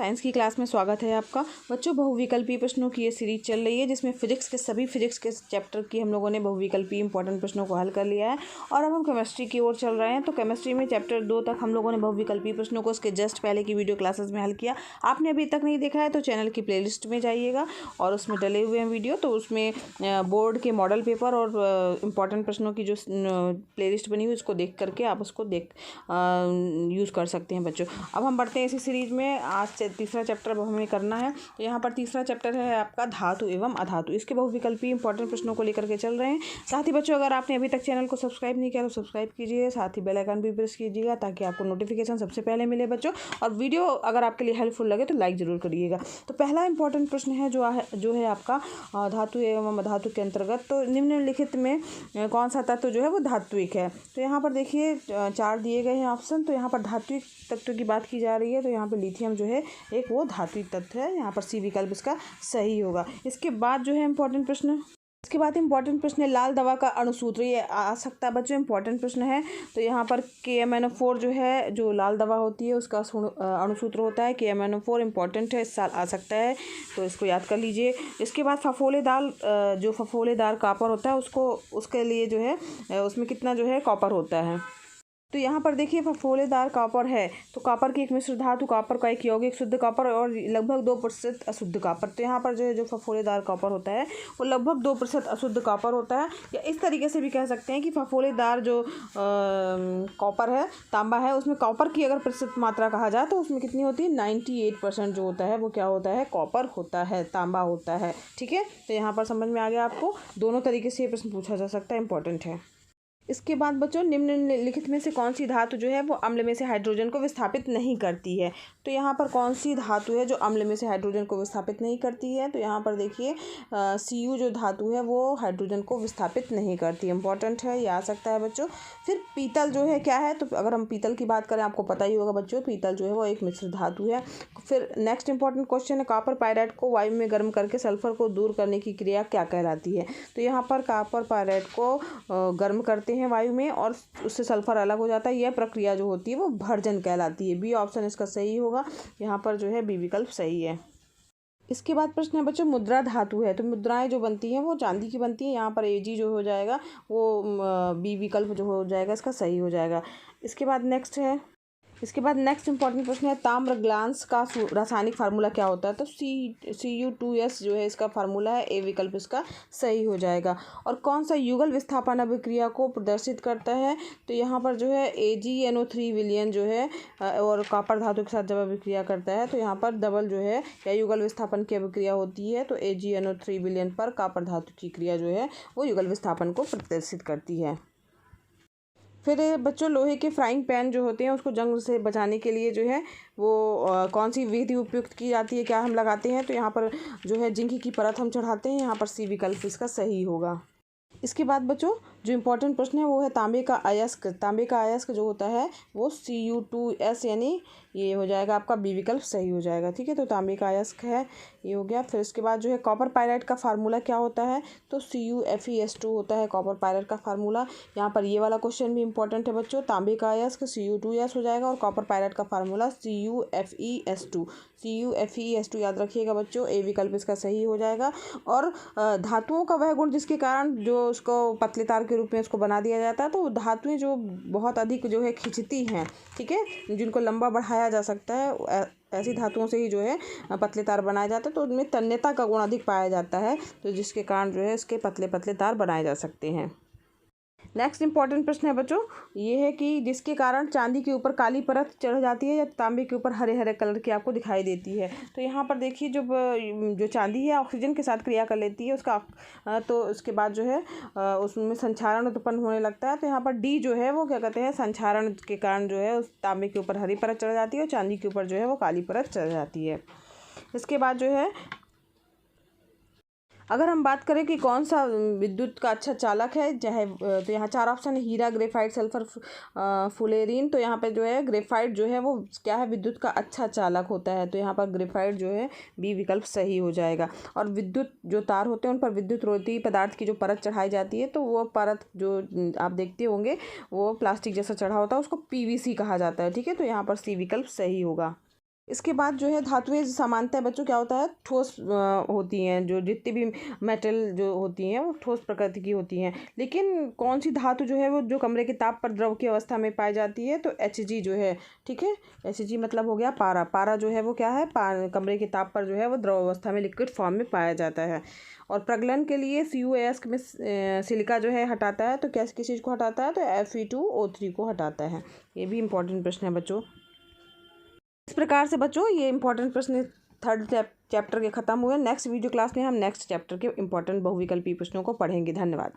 Science की class में स्वागत है आपका। बच्चों, बहुविकल्पीय प्रश्नों की ये सीरीज चल रही है जिसमें सभी फिजिक्स के चैप्टर की हम लोगों ने बहुविकल्पीय इंपॉर्टेंट प्रश्नों को हल कर लिया है और अब हम केमिस्ट्री की ओर चल रहे हैं। तो केमिस्ट्री में चैप्टर 2 तक हम लोगों ने बहुविकल्पीय प्रश्नों को उसके जस्ट पहले की वीडियो क्लासेस में हल किया। आपने अभी तक नहीं देखा है तो चैनल की प्ले में जाइएगा और उसमें डले हुए हैं वीडियो। तो उसमें बोर्ड के मॉडल पेपर और इम्पॉर्टेंट प्रश्नों की जो प्ले बनी हुई उसको देख करके आप उसको यूज़ कर सकते हैं बच्चों। अब हम बढ़ते हैं इसी सीरीज में। आज से तीसरा चैप्टर अब हमें करना है। तो यहाँ पर तीसरा चैप्टर है आपका धातु एवं अधातु। इसके बहुविकल्पीय इंपॉर्टेंट प्रश्नों को लेकर के चल रहे हैं। साथ ही बच्चों, अगर आपने अभी तक चैनल को सब्सक्राइब नहीं किया तो सब्सक्राइब कीजिए, साथ ही बेल आइकन भी प्रेस कीजिएगा ताकि आपको नोटिफिकेशन सबसे पहले मिले बच्चों। और वीडियो अगर आपके लिए हेल्पफुल लगे तो लाइक ज़रूर करिएगा। तो पहला इंपॉर्टेंट प्रश्न है जो है आपका धातु एवं अधातु के अंतर्गत। तो निम्नलिखित में कौन सा तत्व जो है वो धात्विक है। तो यहाँ पर देखिए 4 दिए गए हैं ऑप्शन। तो यहाँ पर धात्विक तत्व की बात की जा रही है। तो यहाँ पर लिथियम जो है एक वो धात्विक तत्व है। यहाँ पर सी विकल्प इसका सही होगा। इसके बाद जो है इंपॉर्टेंट प्रश्न है लाल दवा का अणुसूत्र। ये आ सकता है बच्चों, इंपॉर्टेंट प्रश्न है। तो यहाँ पर KMnO4 जो है, जो लाल दवा होती है उसका अणुसूत्र होता है KMnO4। इंपॉर्टेंट है, इस साल आ सकता है तो इसको याद कर लीजिए। इसके बाद फफोलेदार कॉपर होता है उसके लिए जो है उसमें कितना जो है कॉपर होता है। तो यहाँ पर देखिए फफोलेदार कॉपर है तो कॉपर की एक मिश्र धातु, कॉपर का एक यौगिक शुद्ध कॉपर और लगभग 2% अशुद्ध कॉपर। तो यहाँ पर जो फफोलेदार कॉपर होता है वो लगभग 2% अशुद्ध कॉपर होता है। या इस तरीके से भी कह सकते हैं कि फफोलेदार जो कॉपर है, तांबा है, उसमें कॉपर की अगर प्रतिशत मात्रा कहा जाए तो उसमें कितनी होती है 98% जो होता है वो क्या होता है, कॉपर होता है, तांबा होता है। ठीक है, तो यहाँ पर समझ में आ गया आपको। दोनों तरीके से ये प्रश्न पूछा जा सकता है, इंपॉर्टेंट है। इसके बाद बच्चों, निम्नलिखित में से कौन सी धातु जो है वो अम्ल में से हाइड्रोजन को विस्थापित नहीं करती है। तो यहाँ पर कौन सी धातु है जो अम्ल में से हाइड्रोजन को विस्थापित नहीं करती है। तो यहाँ पर देखिए Cu जो धातु है वो हाइड्रोजन को विस्थापित नहीं करती। इंपॉर्टेंट है, ये आ सकता है बच्चों। फिर पीतल जो है क्या है, तो अगर हम पीतल की बात करें आपको पता ही होगा बच्चों, पीतल जो है वो एक मिश्र धातु है। फिर नेक्स्ट इंपॉर्टेंट क्वेश्चन है कॉपर पायराइट को वायु में गर्म करके सल्फर को दूर करने की क्रिया क्या कहलाती है। तो यहाँ पर कॉपर पायराइट को गर्म करते हैं वायु में और उससे सल्फर अलग हो जाता है। यह प्रक्रिया जो होती है वो भर्जन कहलाती है। बी ऑप्शन इसका सही होगा। यहाँ पर जो है बी विकल्प सही है। इसके बाद प्रश्न है बच्चों मुद्रा धातु है। तो मुद्राएं जो बनती हैं वो चांदी की बनती हैं। यहाँ पर Ag जो हो जाएगा वो बी विकल्प जो हो जाएगा इसका सही हो जाएगा। इसके बाद नेक्स्ट इंपॉर्टेंट प्रश्न है ताम्र ग्लास का रासायनिक फार्मूला क्या होता है। तो Cu2S जो है इसका फार्मूला है, ए विकल्प इसका सही हो जाएगा। और कौन सा युगल विस्थापन अभिक्रिया को प्रदर्शित करता है। तो यहाँ पर जो है AgNO3 विलयन जो है और कॉपर धातु के साथ जब अभिक्रिया करता है तो यहाँ पर डबल जो है या युगल विस्थापन की अभिक्रिया होती है। तो AgNO3 विलयन पर कॉपर धातु की क्रिया जो है वो युगल विस्थापन को प्रदर्शित करती है। फिर बच्चों लोहे के फ्राइंग पैन जो होते हैं उसको जंग से बचाने के लिए जो है वो कौन सी विधि उपयुक्त की जाती है, क्या हम लगाते हैं। तो यहाँ पर जो है जिंक की परत हम चढ़ाते हैं। यहाँ पर सी विकल्प इसका सही होगा। इसके बाद बच्चों जो इम्पोर्टेंट प्रश्न है वो है तांबे का अयस्क। तांबे का अयस्क जो होता है वो Cu2S यानी ये हो जाएगा आपका बी विकल्प सही हो जाएगा। ठीक है, तो तांबे का अयस्क है, ये हो गया। फिर इसके बाद जो है कॉपर पायराइट का फार्मूला क्या होता है। तो CuFeS2 होता है कॉपर पायराइट का फार्मूला। यहाँ पर ये वाला क्वेश्चन भी इंपॉर्टेंट है बच्चों। तांबे का अयस्क Cu2S हो जाएगा और कॉपर पायराइट का फार्मूला CuFeS2 याद रखिएगा बच्चों, ए विकल्प इसका सही हो जाएगा। और धातुओं का वह गुण जिसके कारण जो उसको पतले तार के रूप में उसको बना दिया जाता है। तो धातुएं जो बहुत अधिक जो है खिंचती हैं, ठीक है, जिनको लंबा बढ़ाया जा सकता है, ऐसी धातुओं से ही जो है पतले तार बनाए जाते हैं। तो उनमें तन्यता का गुण अधिक पाया जाता है, तो जिसके कारण जो है इसके पतले पतले तार बनाए जा सकते हैं। नेक्स्ट इंपॉर्टेंट प्रश्न है बच्चों ये है कि जिसके कारण चांदी के ऊपर काली परत चढ़ जाती है या तांबे के ऊपर हरे हरे कलर की आपको दिखाई देती है। तो यहाँ पर देखिए जो चांदी है ऑक्सीजन के साथ क्रिया कर लेती है उसका, तो उसके बाद जो है उसमें संक्षारण उत्पन्न होने लगता है। तो यहाँ पर डी जो है वो क्या कहते हैं, संक्षारण के कारण जो है उस तांबे के ऊपर हरी परत चढ़ जाती है और चांदी के ऊपर जो है वो काली परत चढ़ जाती है। इसके बाद जो है अगर हम बात करें कि कौन सा विद्युत का अच्छा चालक है, चाहे तो यहाँ 4 ऑप्शन है हीरा, ग्रेफाइट, सल्फर, फुलेरिन। तो यहाँ पे जो है ग्रेफाइट जो है वो क्या है, विद्युत का अच्छा चालक होता है। तो यहाँ पर ग्रेफाइट जो है बी विकल्प सही हो जाएगा। और विद्युत जो तार होते हैं उन पर विद्युत रोधी पदार्थ की जो परत चढ़ाई जाती है तो वो परत जो आप देखते होंगे वो प्लास्टिक जैसा चढ़ा होता है, उसको PVC कहा जाता है। ठीक है, तो यहाँ पर सी विकल्प सही होगा। इसके बाद जो है धातुएं सामान्यतः बच्चों क्या होता है, ठोस होती हैं। जो जितनी भी मेटल जो होती हैं वो ठोस प्रकृति की होती हैं। लेकिन कौन सी धातु जो है वो जो कमरे के ताप पर द्रव की अवस्था में पाई जाती है, तो Hg जो है, ठीक है। Hg मतलब हो गया पारा। पारा जो है वो क्या है, कमरे के ताप पर जो है वो द्रव अवस्था में लिक्विड फॉर्म में पाया जाता है। और प्रगलन के लिए CuAs में सिलिका जो है हटाता है, तो किस चीज़ को हटाता है, तो Fe2O3 को हटाता है। ये भी इंपॉर्टेंट प्रश्न है बच्चों। इस प्रकार से बच्चों ये इंपॉर्टेंट प्रश्न थर्ड चैप्टर के ख़त्म हुए। नेक्स्ट वीडियो क्लास में हम नेक्स्ट चैप्टर के इंपॉर्टेंट बहुविकल्पी प्रश्नों को पढ़ेंगे। धन्यवाद।